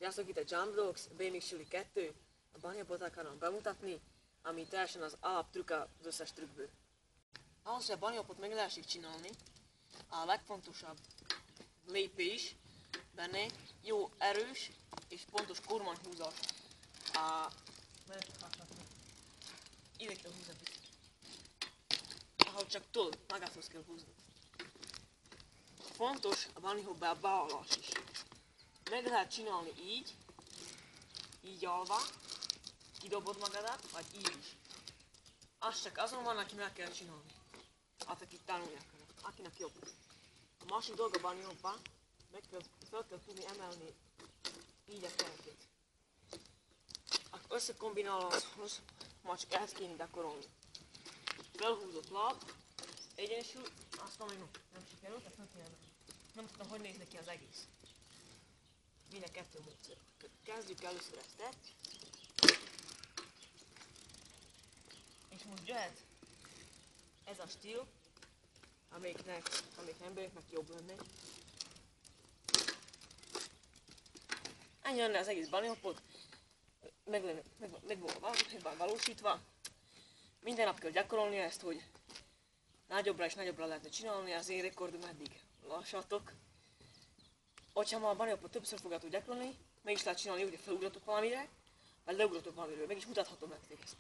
Sziasztok, itt a Jump Dogs, BMX Suli 2. A bunnyhopot akarom bemutatni, ami teljesen az alaptrükk az összes trükkből. Ahhoz, hogy a bunnyhopot meg lehessen csinálni, a legfontosabb lépés benne jó erős és pontos kormányhúzás. Ide kell húzni. Ahogy csak tudod, magáthoz kell húzni. Fontos a bunnyhopban a beállás is. Meg lehet csinálni így alva, kidobod magadat, vagy így is. Az csak azon van, aki meg kell csinálni. Akik tanulják, akinek jobb. A másik dolga bunnyhopban, fel kell tudni emelni így a kerekét. Összekombináláshoz már csak ehhez kéne gyakorolni. Felhúzott láb, egyensúly, aztán még nem sikerült, ezt nem kéne emelni. Nem tudom, hogy néz neki az egész. Mind a kettő módszer. Kezdjük először ezt. És most jöhet ez a stíl, amelyik embereknek jobb lenne. Ennyi lenne az egész bunnyhopot. Meg van valósítva. Minden nap kell gyakorolni ezt, hogy nagyobbra és nagyobbra lehetne csinálni, az én rekordom eddig lassatok. Hogyha ma a bunnyhopot többször fogjátok gyakorolni, meg is lehet csinálni úgy, hogy felugratok valamire, vagy leugratok valamiről, meg is mutathatom nektek ezt.